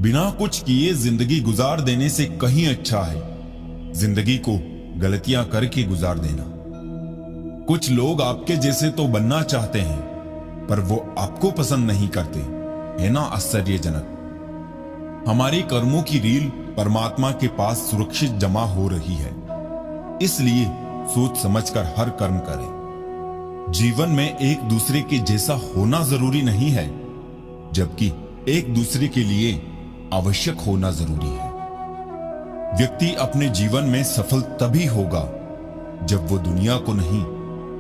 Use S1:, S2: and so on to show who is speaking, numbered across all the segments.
S1: बिना कुछ किए जिंदगी गुजार देने से कहीं अच्छा है जिंदगी को गलतियां करके गुजार देना। कुछ लोग आपके जैसे तो बनना चाहते हैं, पर वो आपको पसंद नहीं करते, है ना आश्चर्यजनक। हमारी कर्मों की रील परमात्मा के पास सुरक्षित जमा हो रही है, इसलिए सोच समझकर हर कर्म करें। जीवन में एक दूसरे के जैसा होना जरूरी नहीं है, जबकि एक दूसरे के लिए आवश्यक होना जरूरी है। व्यक्ति अपने जीवन में सफल तभी होगा जब वो दुनिया को नहीं,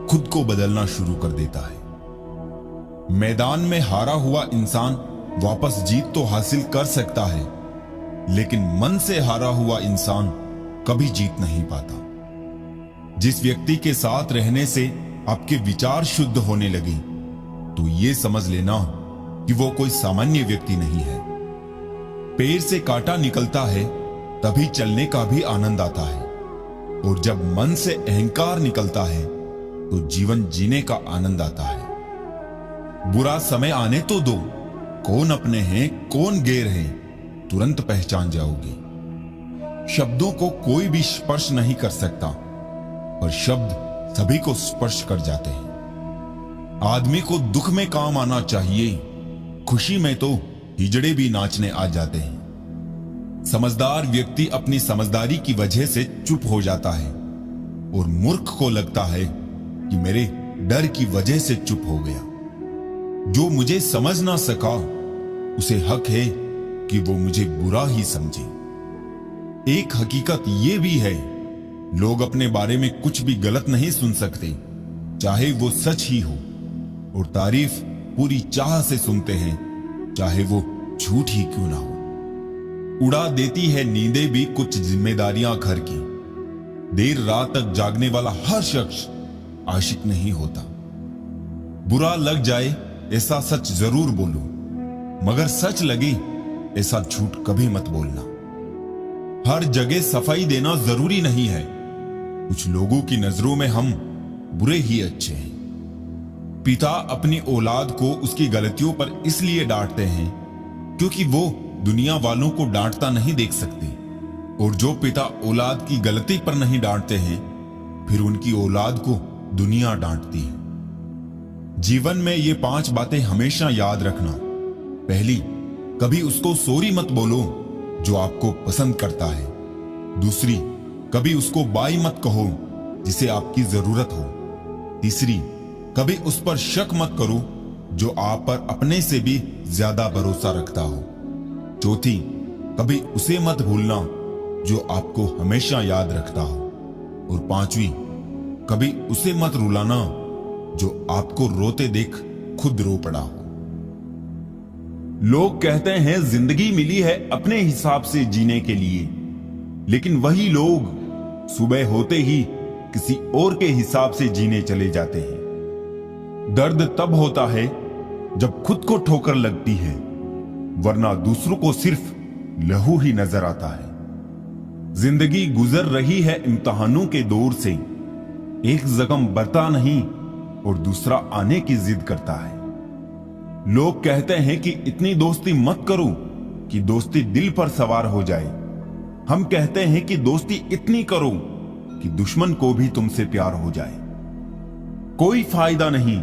S1: खुद को बदलना शुरू कर देता है। मैदान में हारा हुआ इंसान वापस जीत तो हासिल कर सकता है, लेकिन मन से हारा हुआ इंसान कभी जीत नहीं पाता। जिस व्यक्ति के साथ रहने से आपके विचार शुद्ध होने लगे, तो ये समझ लेना कि वो कोई सामान्य व्यक्ति नहीं है। पैर से कांटा निकलता है तभी चलने का भी आनंद आता है, और जब मन से अहंकार निकलता है तो जीवन जीने का आनंद आता है। बुरा समय आने तो दो, कौन अपने हैं कौन गैर हैं तुरंत पहचान जाओगे। शब्दों को कोई भी स्पर्श नहीं कर सकता, पर शब्द सभी को स्पर्श कर जाते हैं। आदमी को दुख में काम आना चाहिए, खुशी में तो हिजड़े भी नाचने आ जाते हैं। समझदार व्यक्ति अपनी समझदारी की वजह से चुप हो जाता है, और मूर्ख को लगता है कि मेरे डर की वजह से चुप हो गया। जो मुझे समझ ना सका उसे हक है कि वो मुझे बुरा ही समझे। एक हकीकत ये भी है, लोग अपने बारे में कुछ भी गलत नहीं सुन सकते, चाहे वो सच ही हो, और तारीफ पूरी चाह से सुनते हैं, चाहे वो झूठ ही क्यों ना हो। उड़ा देती है नींदें भी कुछ जिम्मेदारियां घर की। देर रात तक जागने वाला हर शख्स आशिक नहीं होता। बुरा लग जाए ऐसा सच जरूर बोलो, मगर सच लगे ऐसा झूठ कभी मत बोलना। हर जगह सफाई देना जरूरी नहीं है। कुछ लोगों की नजरों में हम बुरे ही अच्छे हैं। पिता अपनी औलाद को उसकी गलतियों पर इसलिए डांटते हैं क्योंकि वो दुनिया वालों को डांटता नहीं देख सकते, और जो पिता औलाद की गलती पर नहीं डांटते हैं, फिर उनकी औलाद को दुनिया डांटती है। जीवन में ये 5 बातें हमेशा याद रखना। पहली, कभी उसको सॉरी मत बोलो जो आपको पसंद करता है। दूसरी, कभी उसको बाई मत कहो जिसे आपकी जरूरत हो। तीसरी, कभी उस पर शक मत करो जो आप पर अपने से भी ज्यादा भरोसा रखता हो। चौथी, कभी उसे मत भूलना जो आपको हमेशा याद रखता हो। और पांचवी, कभी उसे मत रुलाना जो आपको रोते देख खुद रो पड़ा हो। लोग कहते हैं जिंदगी मिली है अपने हिसाब से जीने के लिए, लेकिन वही लोग सुबह होते ही किसी और के हिसाब से जीने चले जाते हैं। दर्द तब होता है जब खुद को ठोकर लगती है, वरना दूसरों को सिर्फ लहू ही नजर आता है। जिंदगी गुजर रही है इम्तिहानों के दौर से। एक जख्म बरता नहीं और दूसरा आने की जिद करता है। लोग कहते हैं कि इतनी दोस्ती मत करो कि दोस्ती दिल पर सवार हो जाए। हम कहते हैं कि दोस्ती इतनी करो कि दुश्मन को भी तुमसे प्यार हो जाए। कोई फायदा नहीं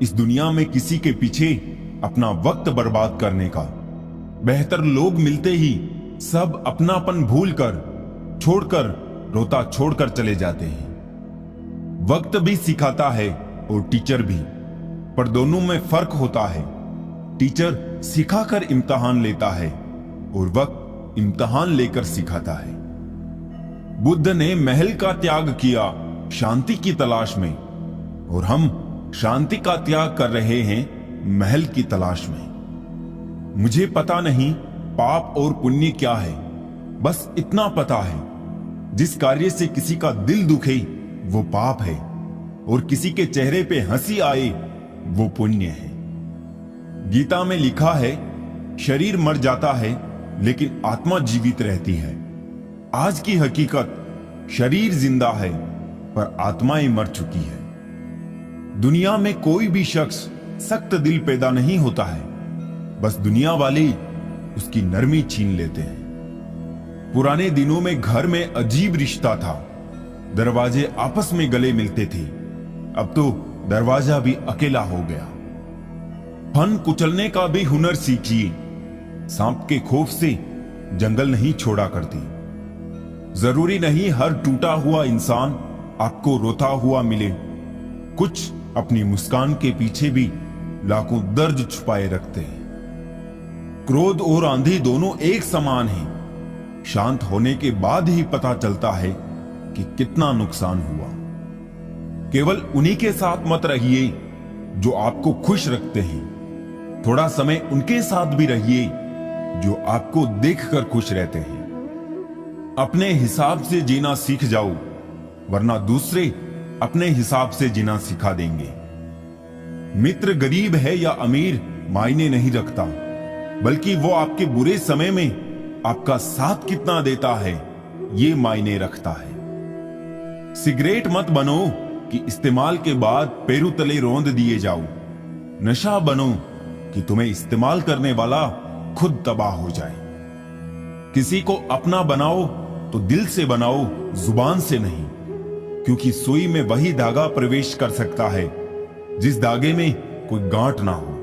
S1: इस दुनिया में किसी के पीछे अपना वक्त बर्बाद करने का। बेहतर लोग मिलते ही सब अपनापन भूलकर छोड़कर रोता छोड़कर चले जाते हैं। वक्त भी सिखाता है और टीचर भी, पर दोनों में फर्क होता है। टीचर सिखाकर इम्तिहान लेता है और वक्त इम्तिहान लेकर सिखाता है। बुद्ध ने महल का त्याग किया शांति की तलाश में, और हम शांति का त्याग कर रहे हैं महल की तलाश में। मुझे पता नहीं पाप और पुण्य क्या है, बस इतना पता है जिस कार्य से किसी का दिल दुखे वो पाप है, और किसी के चेहरे पे हंसी आए वो पुण्य है। गीता में लिखा है, शरीर मर जाता है लेकिन आत्मा जीवित रहती है। आज की हकीकत, शरीर जिंदा है पर आत्माएं मर चुकी है। दुनिया में कोई भी शख्स सख्त दिल पैदा नहीं होता है, बस दुनिया वाले उसकी नरमी छीन लेते हैं। पुराने दिनों में घर में अजीब रिश्ता था, दरवाजे आपस में गले मिलते थे। अब तो दरवाजा भी अकेला हो गया। फन कुचलने का भी हुनर सीखिए। सांप के खौफ से जंगल नहीं छोड़ा करती। जरूरी नहीं हर टूटा हुआ इंसान आपको रोता हुआ मिले। कुछ अपनी मुस्कान के पीछे भी लाखों दर्द छुपाए रखते हैं। क्रोध और आंधी दोनों एक समान हैं। शांत होने के बाद ही पता चलता है कि कितना नुकसान हुआ। केवल उन्हीं के साथ मत रहिए जो आपको खुश रखते हैं। थोड़ा समय उनके साथ भी रहिए जो आपको देखकर खुश रहते हैं। अपने हिसाब से जीना सीख जाओ, वरना दूसरे अपने हिसाब से जीना सिखा देंगे। मित्र गरीब है या अमीर मायने नहीं रखता, बल्कि वो आपके बुरे समय में आपका साथ कितना देता है ये मायने रखता है। सिगरेट मत बनो कि इस्तेमाल के बाद पैरों तले रौंद दिए जाओ। नशा बनो कि तुम्हें इस्तेमाल करने वाला खुद तबाह हो जाए। किसी को अपना बनाओ तो दिल से बनाओ, जुबान से नहीं, क्योंकि सुई में वही धागा प्रवेश कर सकता है जिस धागे में कोई गांठ ना हो।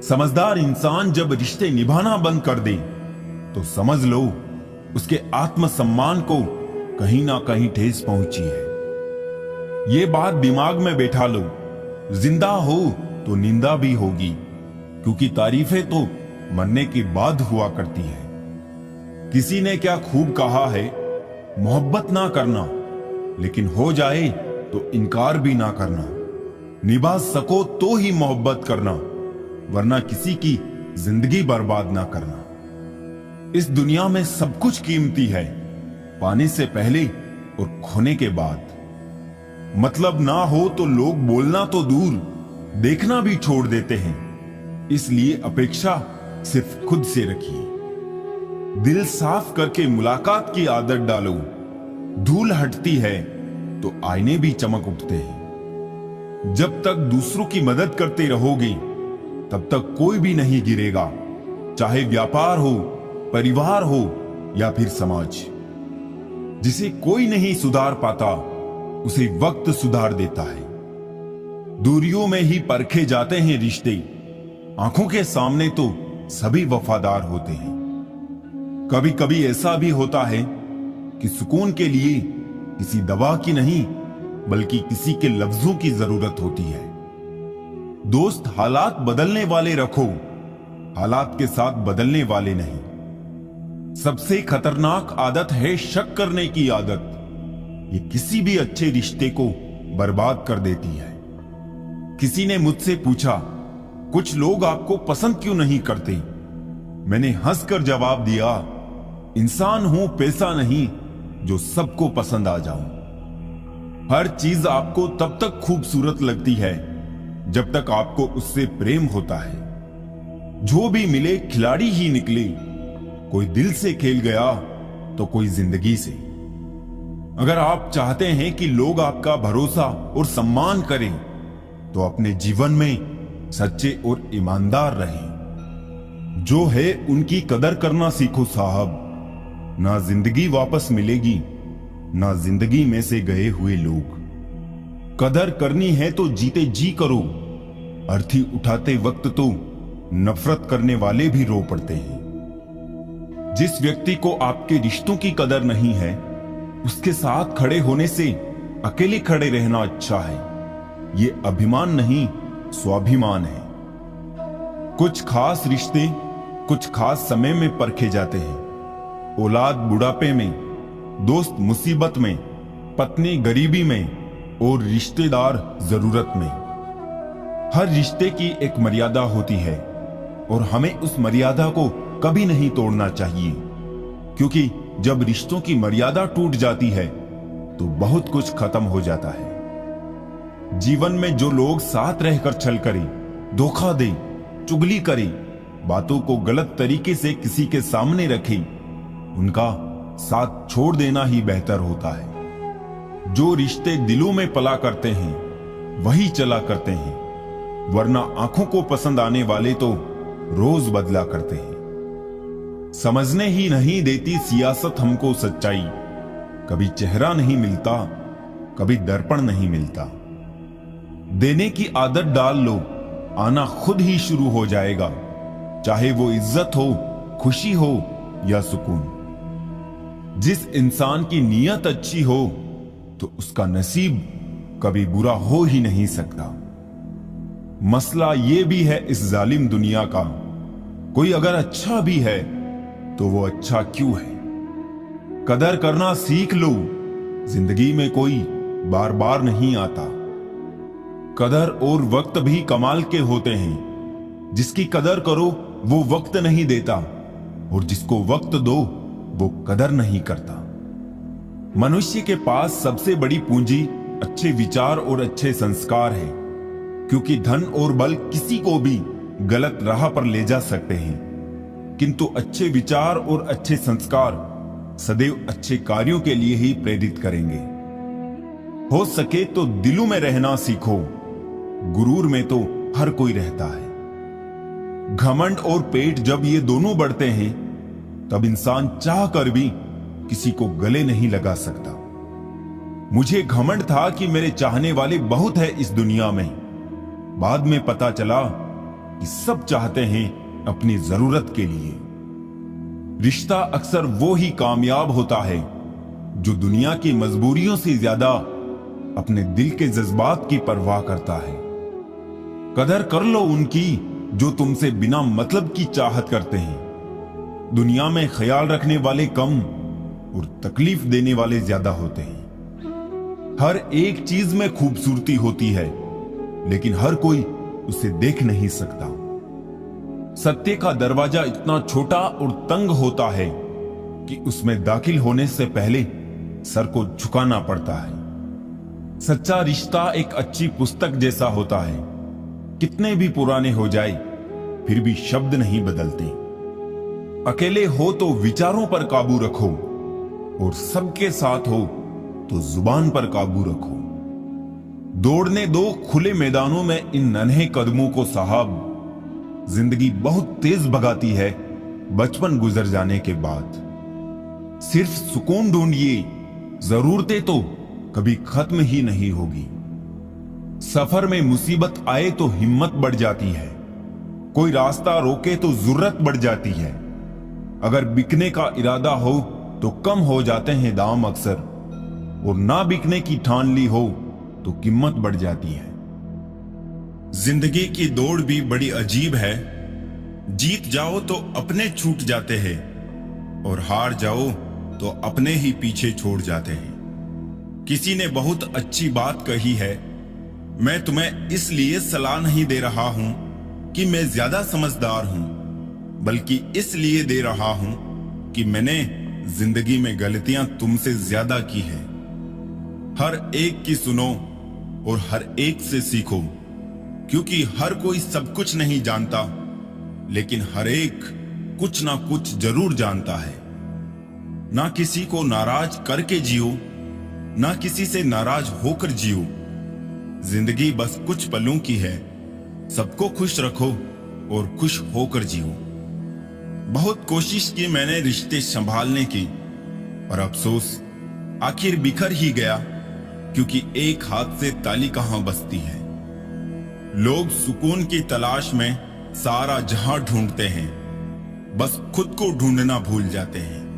S1: समझदार इंसान जब रिश्ते निभाना बंद कर दे तो समझ लो उसके आत्मसम्मान को कहीं ना कहीं ठेस पहुंची है। ये बात दिमाग में बैठा लो। जिंदा हो तो निंदा भी होगी, क्योंकि तारीफें तो मरने के बाद हुआ करती है। किसी ने क्या खूब कहा है, मोहब्बत ना करना, लेकिन हो जाए तो इनकार भी ना करना। निभा सको तो ही मोहब्बत करना, वरना किसी की जिंदगी बर्बाद ना करना। इस दुनिया में सब कुछ कीमती है, पाने से पहले और खोने के बाद। मतलब ना हो तो लोग बोलना तो दूर, देखना भी छोड़ देते हैं। इसलिए अपेक्षा सिर्फ खुद से रखिए। दिल साफ करके मुलाकात की आदत डालो। धूल हटती है तो आईने भी चमक उठते हैं। जब तक दूसरों की मदद करते रहोगे तब तक कोई भी नहीं गिरेगा, चाहे व्यापार हो, परिवार हो या फिर समाज। जिसे कोई नहीं सुधार पाता उसे वक्त सुधार देता है। दूरियों में ही परखे जाते हैं रिश्ते, आंखों के सामने तो सभी वफादार होते हैं। कभी कभी ऐसा भी होता है कि सुकून के लिए किसी दवा की नहीं, बल्कि किसी के लफ्जों की जरूरत होती है। दोस्त हालात बदलने वाले रखो, हालात के साथ बदलने वाले नहीं। सबसे खतरनाक आदत है शक करने की आदत। ये किसी भी अच्छे रिश्ते को बर्बाद कर देती है। किसी ने मुझसे पूछा, कुछ लोग आपको पसंद क्यों नहीं करते? मैंने हंसकर जवाब दिया, इंसान हूं, पैसा नहीं जो सबको पसंद आ जाऊं। हर चीज आपको तब तक खूबसूरत लगती है जब तक आपको उससे प्रेम होता है। जो भी मिले खिलाड़ी ही निकले, कोई दिल से खेल गया तो कोई जिंदगी से। अगर आप चाहते हैं कि लोग आपका भरोसा और सम्मान करें तो अपने जीवन में सच्चे और ईमानदार रहें। जो है उनकी कदर करना सीखो साहब। ना जिंदगी वापस मिलेगी, ना जिंदगी में से गए हुए लोग। कदर करनी है तो जीते जी करो। अर्थी उठाते वक्त तो नफरत करने वाले भी रो पड़ते हैं। जिस व्यक्ति को आपके रिश्तों की कदर नहीं है, उसके साथ खड़े होने से अकेले खड़े रहना अच्छा है। ये अभिमान नहीं, स्वाभिमान है। कुछ खास रिश्ते कुछ खास समय में परखे जाते हैं। औलाद बुढ़ापे में, दोस्त मुसीबत में, पत्नी गरीबी में और रिश्तेदार जरूरत में। हर रिश्ते की एक मर्यादा होती है और हमें उस मर्यादा को कभी नहीं तोड़ना चाहिए, क्योंकि जब रिश्तों की मर्यादा टूट जाती है तो बहुत कुछ खत्म हो जाता है। जीवन में जो लोग साथ रहकर छल करें, धोखा दें, चुगली करें, बातों को गलत तरीके से किसी के सामने रखें, उनका साथ छोड़ देना ही बेहतर होता है। जो रिश्ते दिलों में पला करते हैं वही चला करते हैं, वरना आंखों को पसंद आने वाले तो रोज बदला करते हैं। समझने ही नहीं देती सियासत हमको सच्चाई। कभी चेहरा नहीं मिलता, कभी दर्पण नहीं मिलता। देने की आदत डाल लो, आना खुद ही शुरू हो जाएगा, चाहे वो इज्जत हो, खुशी हो या सुकून। जिस इंसान की नीयत अच्छी हो तो उसका नसीब कभी बुरा हो ही नहीं सकता। मसला ये भी है इस जालिम दुनिया का, कोई अगर अच्छा भी है तो वो अच्छा क्यों है। कदर करना सीख लो, जिंदगी में कोई बार बार नहीं आता। कदर और वक्त भी कमाल के होते हैं, जिसकी कदर करो वो वक्त नहीं देता, और जिसको वक्त दो वो कदर नहीं करता। मनुष्य के पास सबसे बड़ी पूंजी अच्छे विचार और अच्छे संस्कार है, क्योंकि धन और बल किसी को भी गलत राह पर ले जा सकते हैं, किंतु अच्छे विचार और अच्छे संस्कार सदैव अच्छे कार्यों के लिए ही प्रेरित करेंगे। हो सके तो दिलों में रहना सीखो, गुरूर में तो हर कोई रहता है। घमंड और पेट जब ये दोनों बढ़ते हैं तब इंसान चाह कर भी किसी को गले नहीं लगा सकता। मुझे घमंड था कि मेरे चाहने वाले बहुत है इस दुनिया में, बाद में पता चला कि सब चाहते हैं अपनी जरूरत के लिए। रिश्ता अक्सर वो ही कामयाब होता है जो दुनिया की मजबूरियों से ज्यादा अपने दिल के जज्बात की परवाह करता है। कदर कर लो उनकी जो तुमसे बिना मतलब की चाहत करते हैं। दुनिया में ख्याल रखने वाले कम और तकलीफ देने वाले ज्यादा होते हैं। हर एक चीज में खूबसूरती होती है, लेकिन हर कोई उसे देख नहीं सकता। सत्य का दरवाजा इतना छोटा और तंग होता है कि उसमें दाखिल होने से पहले सर को झुकाना पड़ता है। सच्चा रिश्ता एक अच्छी पुस्तक जैसा होता है, कितने भी पुराने हो जाए फिर भी शब्द नहीं बदलते। अकेले हो तो विचारों पर काबू रखो, और सबके साथ हो तो जुबान पर काबू रखो। दौड़ने दो खुले मैदानों में इन नन्हे कदमों को साहब, जिंदगी बहुत तेज भगाती है बचपन गुजर जाने के बाद। सिर्फ सुकून ढूंढिए, जरूरतें तो कभी खत्म ही नहीं होगी। सफर में मुसीबत आए तो हिम्मत बढ़ जाती है, कोई रास्ता रोके तो जरूरत बढ़ जाती है। अगर बिकने का इरादा हो तो कम हो जाते हैं दाम अक्सर, और ना बिकने की ठान ली हो तो कीमत बढ़ जाती है। जिंदगी की दौड़ भी बड़ी अजीब है, जीत जाओ तो अपने छूट जाते हैं, और हार जाओ तो अपने ही पीछे छोड़ जाते हैं। किसी ने बहुत अच्छी बात कही है, मैं तुम्हें इसलिए सलाह नहीं दे रहा हूं कि मैं ज्यादा समझदार हूं, बल्कि इसलिए दे रहा हूं कि मैंने जिंदगी में गलतियां तुमसे ज्यादा की है। हर एक की सुनो और हर एक से सीखो, क्योंकि हर कोई सब कुछ नहीं जानता, लेकिन हर एक कुछ ना कुछ जरूर जानता है। ना किसी को नाराज करके जियो, ना किसी से नाराज होकर जियो। जिंदगी बस कुछ पलों की है, सबको खुश रखो और खुश होकर जियो। बहुत कोशिश की मैंने रिश्ते संभालने की, पर अफसोस आखिर बिखर ही गया, क्योंकि एक हाथ से ताली कहां बजती है। लोग सुकून की तलाश में सारा जहां ढूंढते हैं, बस खुद को ढूंढना भूल जाते हैं।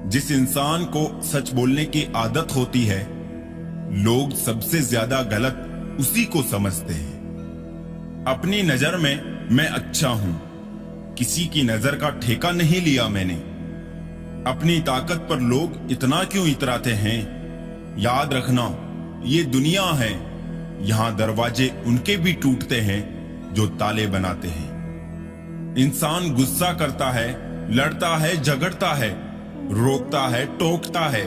S1: जिस इंसान को सच बोलने की आदत होती है, लोग सबसे ज्यादा गलत उसी को समझते हैं। अपनी नजर में मैं अच्छा हूं, किसी की नजर का ठेका नहीं लिया मैंने। अपनी ताकत पर लोग इतना क्यों इतराते हैं? याद रखना, ये दुनिया है, यहां दरवाजे उनके भी टूटते हैं जो ताले बनाते हैं। इंसान गुस्सा करता है, लड़ता है, झगड़ता है, रोकता है, टोकता है,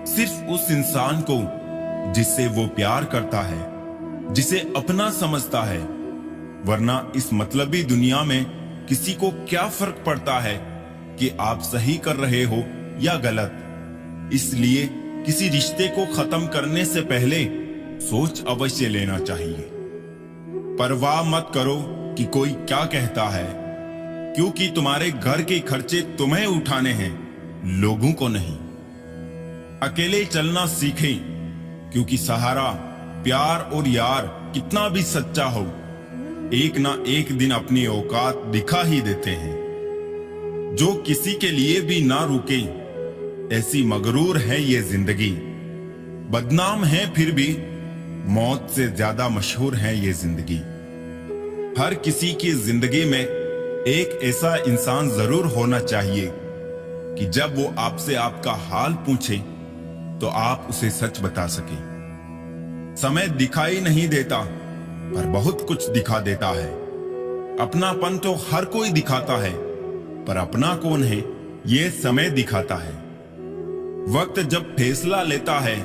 S1: सिर्फ उस इंसान को जिससे वो प्यार करता है, जिसे अपना समझता है। वरना इस मतलबी दुनिया में किसी को क्या फर्क पड़ता है कि आप सही कर रहे हो या गलत। इसलिए किसी रिश्ते को खत्म करने से पहले सोच अवश्य लेना चाहिए। परवाह मत करो कि कोई क्या कहता है, क्योंकि तुम्हारे घर के खर्चे तुम्हें उठाने हैं, लोगों को नहीं। अकेले चलना सीखें, क्योंकि सहारा, प्यार और यार कितना भी सच्चा हो, एक ना एक दिन अपनी औकात दिखा ही देते हैं। जो किसी के लिए भी ना रुके, ऐसी मगरूर है ये जिंदगी। बदनाम है फिर भी मौत से ज्यादा मशहूर है ये जिंदगी। हर किसी की जिंदगी में एक ऐसा इंसान जरूर होना चाहिए कि जब वो आपसे आपका हाल पूछे तो आप उसे सच बता सके। समय दिखाई नहीं देता, पर बहुत कुछ दिखा देता है। अपनापन तो हर कोई दिखाता है, पर अपना कौन है ये समय दिखाता है। वक्त जब फैसला लेता है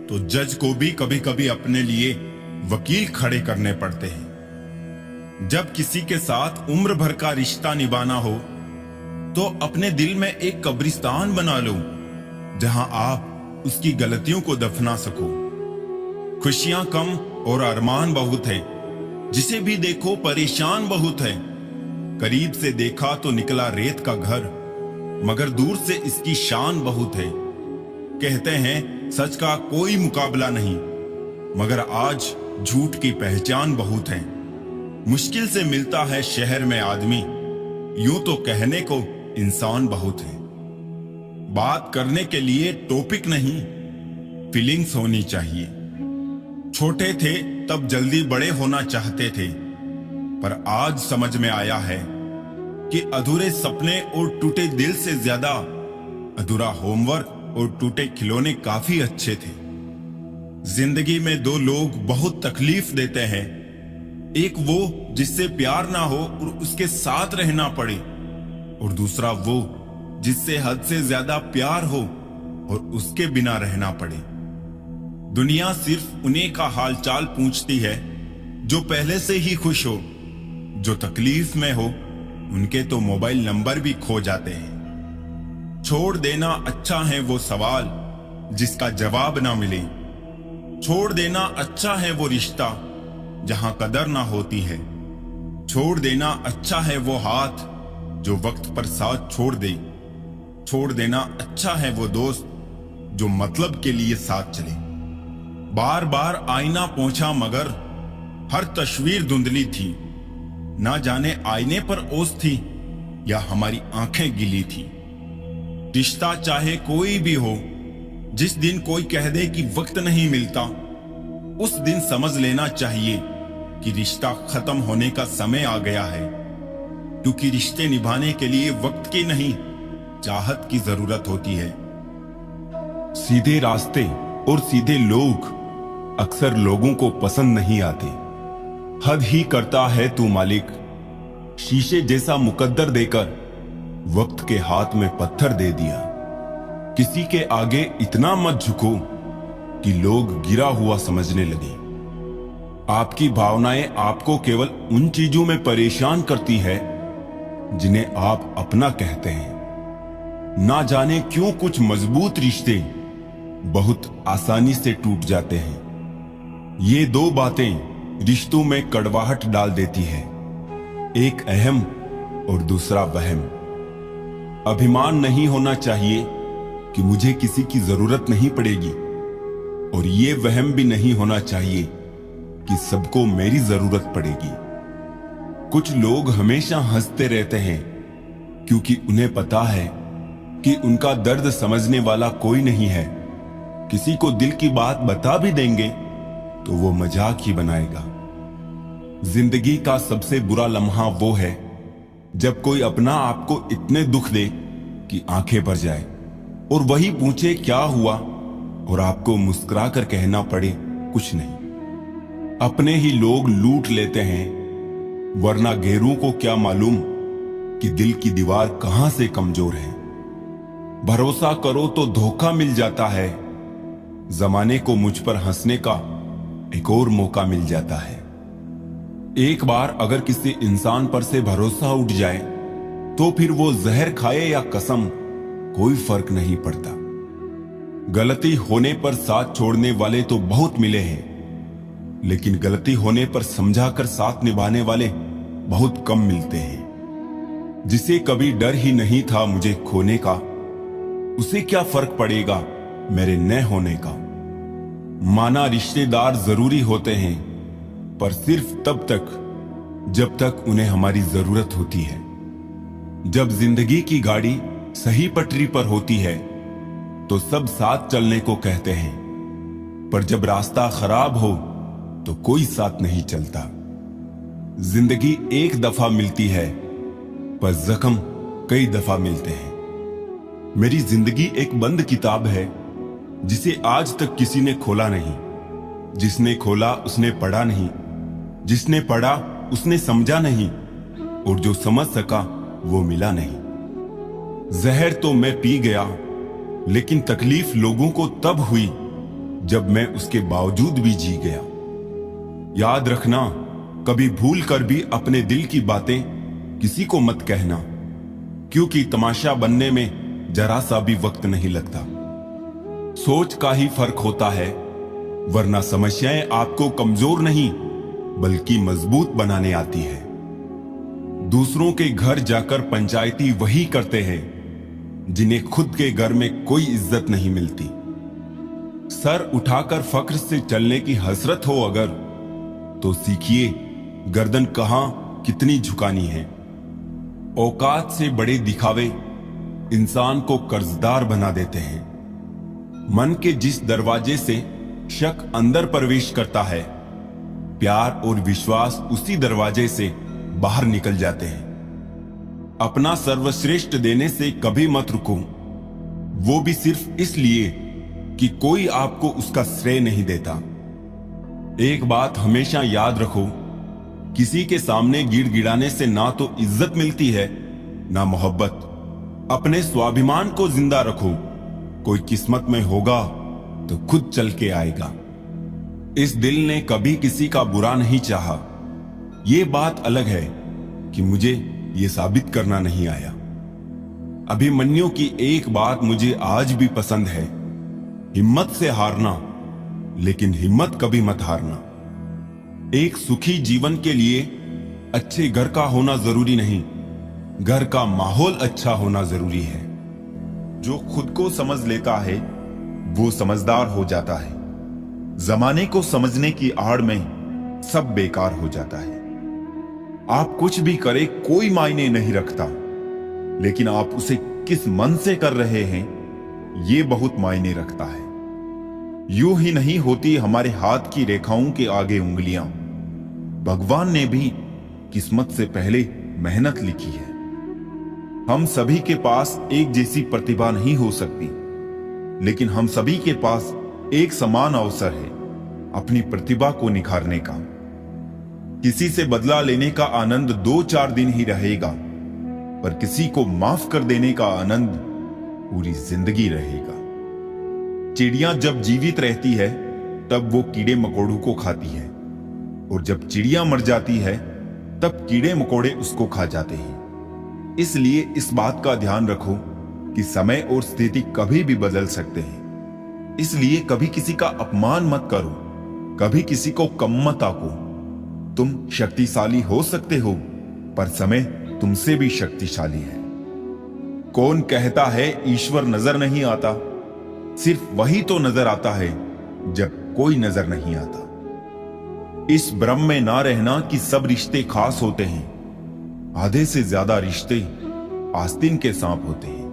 S1: तो जज को भी कभी कभी अपने लिए वकील खड़े करने पड़ते हैं। जब किसी के साथ उम्र भर का रिश्ता निभाना हो तो अपने दिल में एक कब्रिस्तान बना लो, जहां आप उसकी गलतियों को दफना सको। खुशियां कम और अरमान बहुत है, जिसे भी देखो परेशान बहुत है। करीब से देखा तो निकला रेत का घर, मगर दूर से इसकी शान बहुत है। कहते हैं सच का कोई मुकाबला नहीं, मगर आज झूठ की पहचान बहुत है। मुश्किल से मिलता है शहर में आदमी, यूं तो कहने को इंसान बहुत है। बात करने के लिए टॉपिक नहीं, फीलिंग्स होनी चाहिए। छोटे थे तब जल्दी बड़े होना चाहते थे, पर आज समझ में आया है कि अधूरे सपने और टूटे दिल से ज्यादा अधूरा होमवर्क और टूटे खिलौने काफी अच्छे थे। जिंदगी में दो लोग बहुत तकलीफ देते हैं, एक वो जिससे प्यार ना हो और उसके साथ रहना पड़े, और दूसरा वो जिससे हद से ज्यादा प्यार हो और उसके बिना रहना पड़े। दुनिया सिर्फ उन्हीं का हालचाल पूछती है जो पहले से ही खुश हो। जो तकलीफ में हो उनके तो मोबाइल नंबर भी खो जाते हैं। छोड़ देना अच्छा है वो सवाल जिसका जवाब ना मिले। छोड़ देना अच्छा है वो रिश्ता जहां कदर ना होती है। छोड़ देना अच्छा है वो हाथ जो वक्त पर साथ छोड़ दे। छोड़ देना अच्छा है वो दोस्त जो मतलब के लिए साथ चले। बार बार आईना पोंछा मगर हर तस्वीर धुंधली थी। ना जाने आईने पर ओस थी या हमारी आंखें गिली थी। रिश्ता चाहे कोई भी हो, जिस दिन कोई कह दे कि वक्त नहीं मिलता, उस दिन समझ लेना चाहिए कि रिश्ता खत्म होने का समय आ गया है। क्योंकि रिश्ते निभाने के लिए वक्त की नहीं, चाहत की जरूरत होती है। सीधे रास्ते और सीधे लोग अक्सर लोगों को पसंद नहीं आते। हद ही करता है तू मालिक, शीशे जैसा मुकद्दर देकर वक्त के हाथ में पत्थर दे दिया। किसी के आगे इतना मत झुको कि लोग गिरा हुआ समझने लगे। आपकी भावनाएं आपको केवल उन चीजों में परेशान करती है जिन्हें आप अपना कहते हैं। ना जाने क्यों कुछ मजबूत रिश्ते बहुत आसानी से टूट जाते हैं। ये दो बातें रिश्तों में कड़वाहट डाल देती है, एक अहम और दूसरा वहम। अभिमान नहीं होना चाहिए कि मुझे किसी की जरूरत नहीं पड़ेगी, और ये वहम भी नहीं होना चाहिए कि सबको मेरी जरूरत पड़ेगी। कुछ लोग हमेशा हंसते रहते हैं क्योंकि उन्हें पता है कि उनका दर्द समझने वाला कोई नहीं है। किसी को दिल की बात बता भी देंगे तो वो मजाक ही बनाएगा। जिंदगी का सबसे बुरा लम्हा वो है जब कोई अपना आपको इतने दुख दे कि आंखें भर जाए और वही पूछे क्या हुआ, और आपको मुस्कुरा कर कहना पड़े कुछ नहीं। अपने ही लोग लूट लेते हैं, वरना गैरों को क्या मालूम कि दिल की दीवार कहां से कमजोर है। भरोसा करो तो धोखा मिल जाता है, जमाने को मुझ पर हंसने का एक और मौका मिल जाता है। एक बार अगर किसी इंसान पर से भरोसा उठ जाए तो फिर वो जहर खाए या कसम कोई फर्क नहीं पड़ता। गलती होने पर साथ छोड़ने वाले तो बहुत मिले हैं, लेकिन गलती होने पर समझाकर साथ निभाने वाले बहुत कम मिलते हैं। जिसे कभी डर ही नहीं था मुझे खोने का, उसे क्या फर्क पड़ेगा मेरे न होने का। माना रिश्तेदार जरूरी होते हैं, पर सिर्फ तब तक जब तक उन्हें हमारी जरूरत होती है। जब जिंदगी की गाड़ी सही पटरी पर होती है तो सब साथ चलने को कहते हैं, पर जब रास्ता खराब हो तो कोई साथ नहीं चलता। जिंदगी एक दफा मिलती है, पर जख्म कई दफा मिलते हैं। मेरी जिंदगी एक बंद किताब है जिसे आज तक किसी ने खोला नहीं। जिसने खोला उसने पढ़ा नहीं, जिसने पढ़ा उसने समझा नहीं, और जो समझ सका वो मिला नहीं। जहर तो मैं पी गया, लेकिन तकलीफ लोगों को तब हुई जब मैं उसके बावजूद भी जी गया। याद रखना, कभी भूल कर भी अपने दिल की बातें किसी को मत कहना, क्योंकि तमाशा बनने में जरा सा भी वक्त नहीं लगता। सोच का ही फर्क होता है, वरना समस्याएं आपको कमजोर नहीं बल्कि मजबूत बनाने आती है। दूसरों के घर जाकर पंचायती वही करते हैं जिन्हें खुद के घर में कोई इज्जत नहीं मिलती। सर उठाकर फख्र से चलने की हसरत हो अगर, तो सीखिए गर्दन कहां कितनी झुकानी है। औकात से बड़े दिखावे इंसान को कर्जदार बना देते हैं। मन के जिस दरवाजे से शक अंदर प्रवेश करता है, प्यार और विश्वास उसी दरवाजे से बाहर निकल जाते हैं। अपना सर्वश्रेष्ठ देने से कभी मत रुको, वो भी सिर्फ इसलिए कि कोई आपको उसका श्रेय नहीं देता। एक बात हमेशा याद रखो, किसी के सामने गिड़गिड़ाने से ना तो इज्जत मिलती है ना मोहब्बत। अपने स्वाभिमान को जिंदा रखो, कोई किस्मत में होगा तो खुद चल के आएगा। इस दिल ने कभी किसी का बुरा नहीं चाहा, ये बात अलग है कि मुझे ये साबित करना नहीं आया। अभिमन्यु की एक बात मुझे आज भी पसंद है, हिम्मत से हारना, लेकिन हिम्मत कभी मत हारना। एक सुखी जीवन के लिए अच्छे घर का होना जरूरी नहीं, घर का माहौल अच्छा होना जरूरी है। जो खुद को समझ लेता है वो समझदार हो जाता है। जमाने को समझने की आड़ में सब बेकार हो जाता है। आप कुछ भी करें कोई मायने नहीं रखता, लेकिन आप उसे किस मन से कर रहे हैं ये बहुत मायने रखता है। यूं ही नहीं होती हमारे हाथ की रेखाओं के आगे उंगलियां। भगवान ने भी किस्मत से पहले मेहनत लिखी है। हम सभी के पास एक जैसी प्रतिभा नहीं हो सकती, लेकिन हम सभी के पास एक समान अवसर है अपनी प्रतिभा को निखारने का। किसी से बदला लेने का आनंद 2-4 दिन ही रहेगा, पर किसी को माफ कर देने का आनंद पूरी जिंदगी रहेगा। चिड़िया जब जीवित रहती है तब वो कीड़े मकोड़ों को खाती है, और जब चिड़िया मर जाती है तब कीड़े मकोड़े उसको खा जाते हैं। इसलिए इस बात का ध्यान रखो कि समय और स्थिति कभी भी बदल सकते हैं। इसलिए कभी किसी का अपमान मत करो, कभी किसी को कम मत आको। तुम शक्तिशाली हो सकते हो, पर समय तुमसे भी शक्तिशाली है। कौन कहता है ईश्वर नजर नहीं आता? सिर्फ वही तो नजर आता है जब कोई नजर नहीं आता। इस भ्रम में ना रहना कि सब रिश्ते खास होते हैं। आधे से ज्यादा रिश्ते आस्तीन के सांप होते हैं।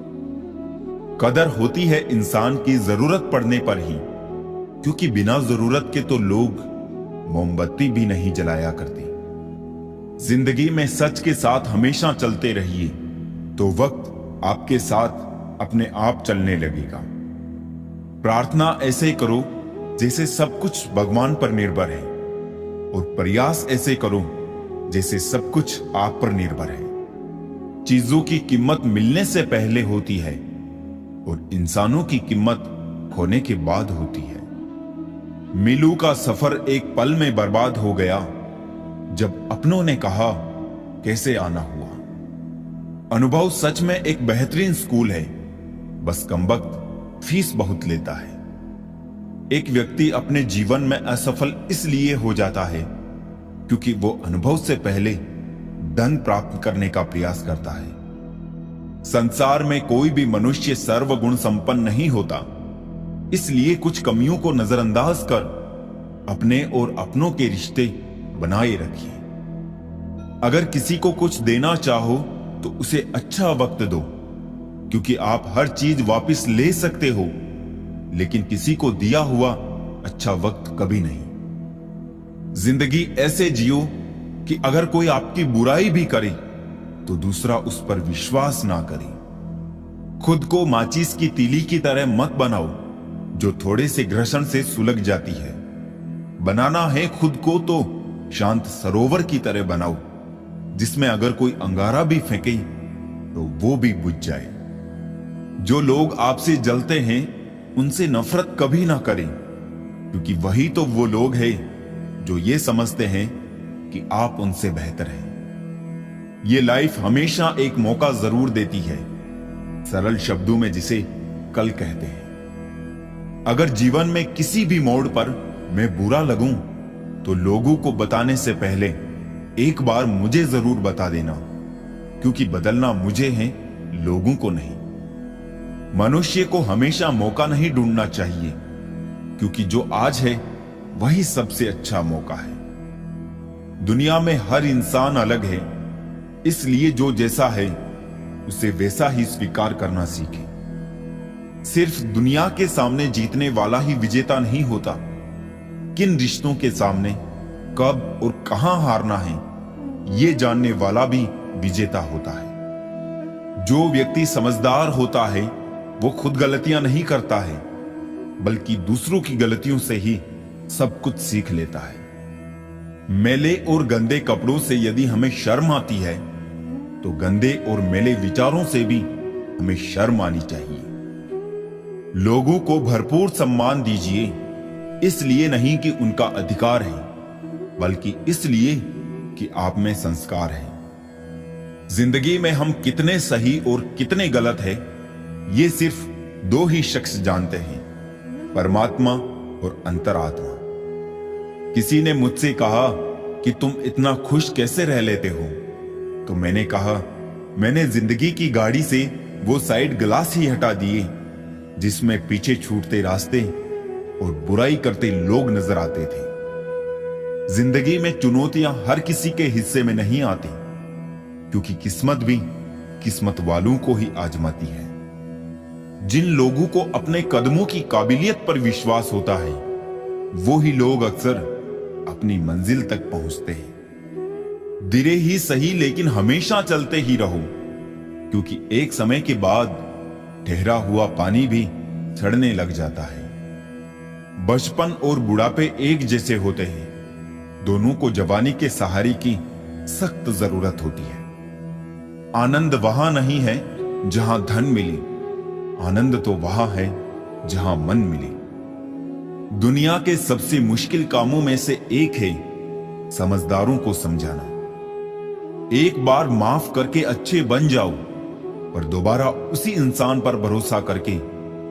S1: कदर होती है इंसान की जरूरत पड़ने पर ही, क्योंकि बिना जरूरत के तो लोग मोमबत्ती भी नहीं जलाया करते। जिंदगी में सच के साथ हमेशा चलते रहिए, तो वक्त आपके साथ अपने आप चलने लगेगा। प्रार्थना ऐसे करो जैसे सब कुछ भगवान पर निर्भर है, और प्रयास ऐसे करो जैसे सब कुछ आप पर निर्भर है। चीजों की कीमत मिलने से पहले होती है, और इंसानों की कीमत खोने के बाद होती है। मिलू का सफर एक पल में बर्बाद हो गया, जब अपनों ने कहा कैसे आना हुआ। अनुभव सच में एक बेहतरीन स्कूल है, बस कमबख्त फीस बहुत लेता है। एक व्यक्ति अपने जीवन में असफल इसलिए हो जाता है क्योंकि वो अनुभव से पहले धन प्राप्त करने का प्रयास करता है। संसार में कोई भी मनुष्य सर्वगुण संपन्न नहीं होता, इसलिए कुछ कमियों को नजरअंदाज कर अपने और अपनों के रिश्ते बनाए रखिए। अगर किसी को कुछ देना चाहो तो उसे अच्छा वक्त दो, क्योंकि आप हर चीज वापस ले सकते हो, लेकिन किसी को दिया हुआ अच्छा वक्त कभी नहीं। जिंदगी ऐसे जियो कि अगर कोई आपकी बुराई भी करे तो दूसरा उस पर विश्वास ना करे। खुद को माचिस की तीली की तरह मत बनाओ जो थोड़े से घर्षण से सुलग जाती है। बनाना है खुद को तो शांत सरोवर की तरह बनाओ, जिसमें अगर कोई अंगारा भी फेंके तो वो भी बुझ जाए। जो लोग आपसे जलते हैं उनसे नफरत कभी ना करें, क्योंकि वही तो वो लोग हैं जो ये समझते हैं कि आप उनसे बेहतर हैं। ये लाइफ हमेशा एक मौका जरूर देती है, सरल शब्दों में जिसे कल कहते हैं। अगर जीवन में किसी भी मोड़ पर मैं बुरा लगूं तो लोगों को बताने से पहले एक बार मुझे जरूर बता देना, क्योंकि बदलना मुझे है, लोगों को नहीं। मनुष्य को हमेशा मौका नहीं ढूंढना चाहिए, क्योंकि जो आज है वही सबसे अच्छा मौका है। दुनिया में हर इंसान अलग है, इसलिए जो जैसा है उसे वैसा ही स्वीकार करना सीखे। सिर्फ दुनिया के सामने जीतने वाला ही विजेता नहीं होता, किन रिश्तों के सामने कब और कहां हारना है ये जानने वाला भी विजेता होता है। जो व्यक्ति समझदार होता है वो खुद गलतियां नहीं करता है, बल्कि दूसरों की गलतियों से ही सब कुछ सीख लेता है। मैले और गंदे कपड़ों से यदि हमें शर्म आती है तो गंदे और मैले विचारों से भी हमें शर्म आनी चाहिए। लोगों को भरपूर सम्मान दीजिए, इसलिए नहीं कि उनका अधिकार है, बल्कि इसलिए कि आप में संस्कार है। जिंदगी में हम कितने सही और कितने गलत हैं, ये सिर्फ दो ही शख्स जानते हैं, परमात्मा और अंतरात्मा। किसी ने मुझसे कहा कि तुम इतना खुश कैसे रह लेते हो, तो मैंने कहा मैंने जिंदगी की गाड़ी से वो साइड ग्लास ही हटा दिए जिसमें पीछे छूटते रास्ते और बुराई करते लोग नजर आते थे। जिंदगी में चुनौतियां हर किसी के हिस्से में नहीं आती, क्योंकि किस्मत भी किस्मत वालों को ही आजमाती है। जिन लोगों को अपने कदमों की काबिलियत पर विश्वास होता है वो ही लोग अक्सर अपनी मंजिल तक पहुंचते हैं। धीरे ही सही, लेकिन हमेशा चलते ही रहो, क्योंकि एक समय के बाद ठहरा हुआ पानी भी सड़ने लग जाता है। बचपन और बुढ़ापे एक जैसे होते हैं, दोनों को जवानी के सहारे की सख्त जरूरत होती है। आनंद वहां नहीं है जहां धन मिले, आनंद तो वहां है जहां मन मिले। दुनिया के सबसे मुश्किल कामों में से एक है समझदारों को समझाना। एक बार माफ करके अच्छे बन जाओ, पर दोबारा उसी इंसान पर भरोसा करके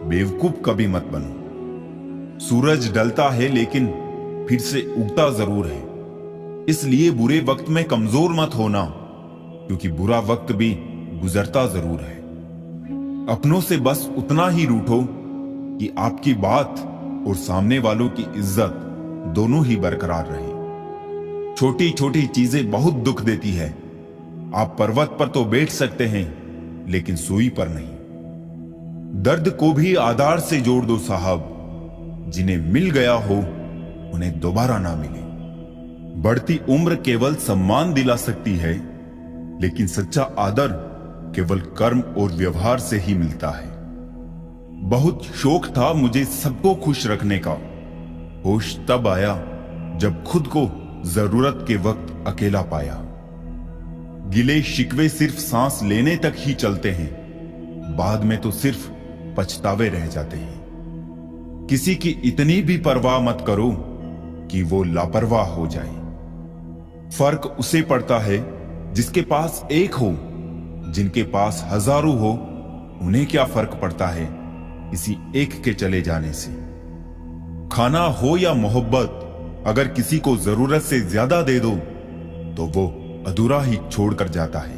S1: बेवकूफ कभी मत बनो। सूरज ढलता है लेकिन फिर से उगता जरूर है, इसलिए बुरे वक्त में कमजोर मत होना, क्योंकि बुरा वक्त भी गुजरता जरूर है। अपनों से बस उतना ही रूठो कि आपकी बात और सामने वालों की इज्जत दोनों ही बरकरार रहे। छोटी छोटी चीजें बहुत दुख देती है। आप पर्वत पर तो बैठ सकते हैं, लेकिन सूई पर नहीं। दर्द को भी आधार से जोड़ दो साहब, जिन्हें मिल गया हो उन्हें दोबारा ना मिले। बढ़ती उम्र केवल सम्मान दिला सकती है, लेकिन सच्चा आदर केवल कर्म और व्यवहार से ही मिलता है। बहुत शौक था मुझे सबको खुश रखने का, होश तब आया जब खुद को जरूरत के वक्त अकेला पाया। गिले शिकवे सिर्फ सांस लेने तक ही चलते हैं, बाद में तो सिर्फ पछतावे रह जाते हैं। किसी की इतनी भी परवाह मत करो कि वो लापरवाह हो जाए। फर्क उसे पड़ता है जिसके पास एक हो, जिनके पास हजारों हो उन्हें क्या फर्क पड़ता है इसी एक के चले जाने से। खाना हो या मोहब्बत, अगर किसी को जरूरत से ज्यादा दे दो तो वो अधूरा ही छोड़कर जाता है।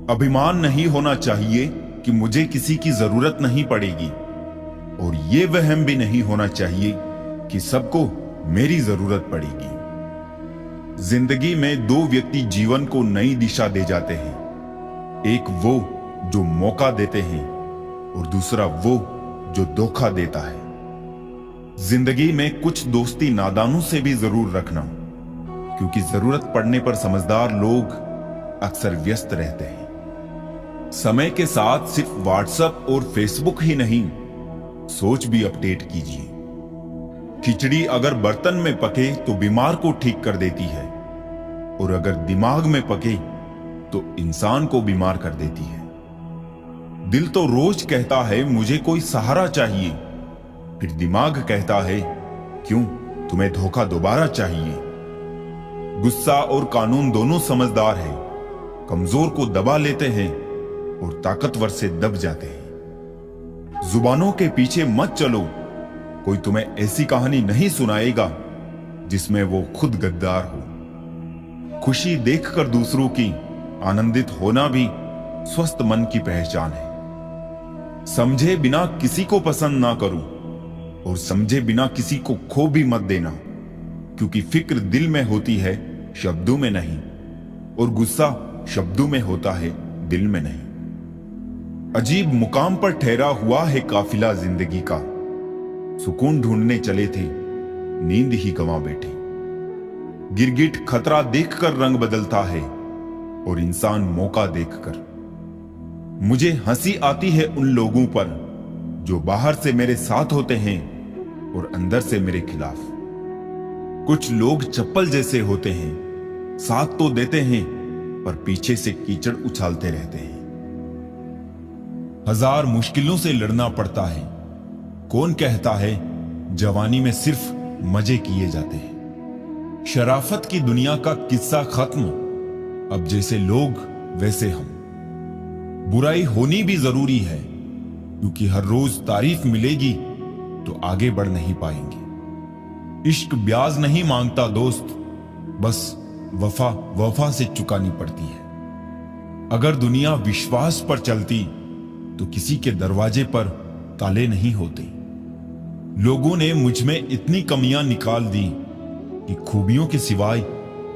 S1: अभिमान नहीं होना चाहिए कि मुझे किसी की जरूरत नहीं पड़ेगी, और ये वहम भी नहीं होना चाहिए कि सबको मेरी जरूरत पड़ेगी। जिंदगी में दो व्यक्ति जीवन को नई दिशा दे जाते हैं, एक वो जो मौका देते हैं और दूसरा वो जो धोखा देता है। जिंदगी में कुछ दोस्ती नादानों से भी जरूर रखना, क्योंकि जरूरत पड़ने पर समझदार लोग अक्सर व्यस्त रहते हैं। समय के साथ सिर्फ व्हाट्सएप और फेसबुक ही नहीं, सोच भी अपडेट कीजिए। खिचड़ी अगर बर्तन में पके तो बीमार को ठीक कर देती है, और अगर दिमाग में पके तो इंसान को बीमार कर देती है। दिल तो रोज कहता है मुझे कोई सहारा चाहिए, फिर दिमाग कहता है क्यों, तुम्हें धोखा दोबारा चाहिए। गुस्सा और कानून दोनों समझदार हैं, कमजोर को दबा लेते हैं और ताकतवर से दब जाते हैं। जुबानों के पीछे मत चलो, कोई तुम्हें ऐसी कहानी नहीं सुनाएगा जिसमें वो खुद गद्दार हो। खुशी देखकर दूसरों की आनंदित होना भी स्वस्थ मन की पहचान है। समझे बिना किसी को पसंद ना करो, और समझे बिना किसी को खो भी मत देना, क्योंकि फिक्र दिल में होती है, शब्दों में नहीं, और गुस्सा शब्दों में होता है, दिल में नहीं। अजीब मुकाम पर ठहरा हुआ है काफिला जिंदगी का, सुकून ढूंढने चले थे, नींद ही गंवा बैठे। गिरगिट खतरा देखकर रंग बदलता है, और इंसान मौका देखकर। मुझे हंसी आती है उन लोगों पर जो बाहर से मेरे साथ होते हैं और अंदर से मेरे खिलाफ। कुछ लोग चप्पल जैसे होते हैं, साथ तो देते हैं पर पीछे से कीचड़ उछालते रहते हैं। हजार मुश्किलों से लड़ना पड़ता है, कौन कहता है जवानी में सिर्फ मजे किए जाते हैं। शराफत की दुनिया का किस्सा खत्म, अब जैसे लोग वैसे हम। बुराई होनी भी जरूरी है, क्योंकि हर रोज तारीफ मिलेगी तो आगे बढ़ नहीं पाएंगे। इश्क ब्याज नहीं मांगता दोस्त, बस वफा वफा से चुकानी पड़ती है। अगर दुनिया विश्वास पर चलती तो किसी के दरवाजे पर ताले नहीं होते। लोगों ने मुझ में इतनी कमियां निकाल दी कि खूबियों के सिवाय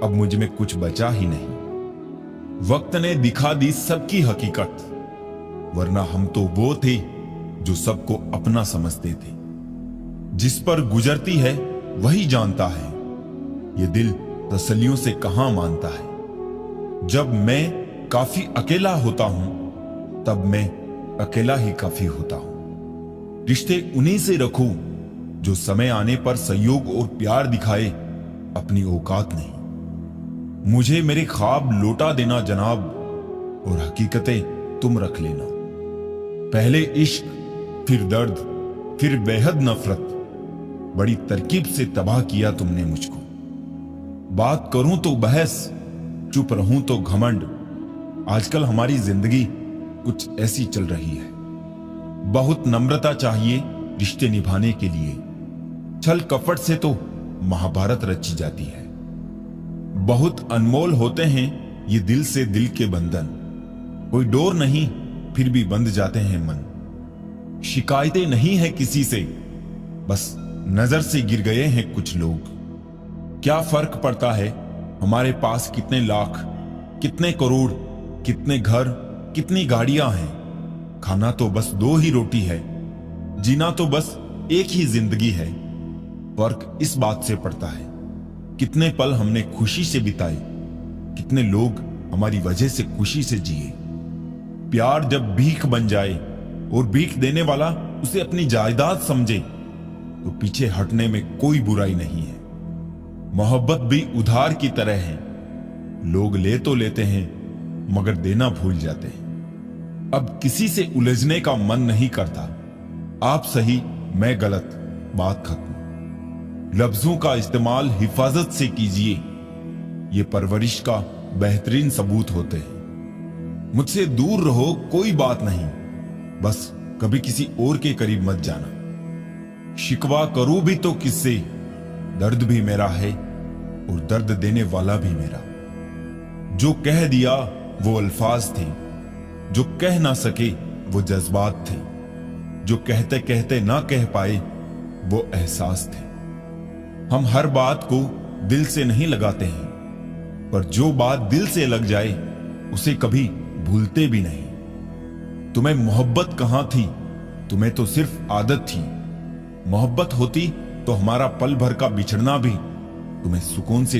S1: अब मुझ में कुछ बचा ही नहीं। वक्त ने दिखा दी सबकी हकीकत, वरना हम तो वो थे जो सबको अपना समझते थे। जिस पर गुजरती है वही जानता है, ये दिल तसल्लियों से कहां मानता है। जब मैं काफी अकेला होता हूं, तब मैं अकेला ही काफी होता हूं। रिश्ते उन्हीं से रखो जो समय आने पर सहयोग और प्यार दिखाए, अपनी औकात नहीं। मुझे मेरे ख्वाब लौटा देना जनाब, और हकीकतें तुम रख लेना। पहले इश्क, फिर दर्द, फिर बेहद नफरत, बड़ी तरकीब से तबाह किया तुमने मुझको। बात करूं तो बहस, चुप रहूं तो घमंड। आजकल हमारी जिंदगी कुछ ऐसी चल रही है। बहुत नम्रता चाहिए रिश्ते निभाने के लिए, छल कपट से तो महाभारत रची जाती है। बहुत अनमोल होते हैं ये दिल से दिल के बंधन, कोई डोर नहीं फिर भी बंध जाते हैं मन। शिकायतें नहीं है किसी से, बस नजर से गिर गए हैं कुछ लोग। क्या फर्क पड़ता है हमारे पास कितने लाख, कितने करोड़, कितने घर, कितनी गाड़ियां हैं। खाना तो बस दो ही रोटी है, जीना तो बस एक ही जिंदगी है। फर्क इस बात से पड़ता है कितने पल हमने खुशी से बिताए, कितने लोग हमारी वजह से खुशी से जिए। प्यार जब भीख बन जाए और भीख देने वाला उसे अपनी जायदाद समझे, तो पीछे हटने में कोई बुराई नहीं है। मोहब्बत भी उधार की तरह है, लोग ले तो लेते हैं मगर देना भूल जाते हैं। अब किसी से उलझने का मन नहीं करता, आप सही मैं गलत, बात खत्म। लफ्जों का इस्तेमाल हिफाजत से कीजिए, ये परवरिश का बेहतरीन सबूत होते हैं। मुझसे दूर रहो कोई बात नहीं, बस कभी किसी और के करीब मत जाना। शिकवा करूं भी तो किससे, दर्द भी मेरा है और दर्द देने वाला भी मेरा। जो कह दिया वो अल्फाज थे, जो कह ना सके वो जज्बात थे, जो कहते कहते ना कह पाए वो एहसास थे। हम हर बात को दिल से नहीं लगाते हैं, पर जो बात दिल से लग जाए उसे कभी भूलते भी नहीं। तुम्हें मोहब्बत कहां थी, तुम्हें तो सिर्फ आदत थी। मोहब्बत होती तो हमारा पल भर का बिछड़ना भी तुम्हें सुकून से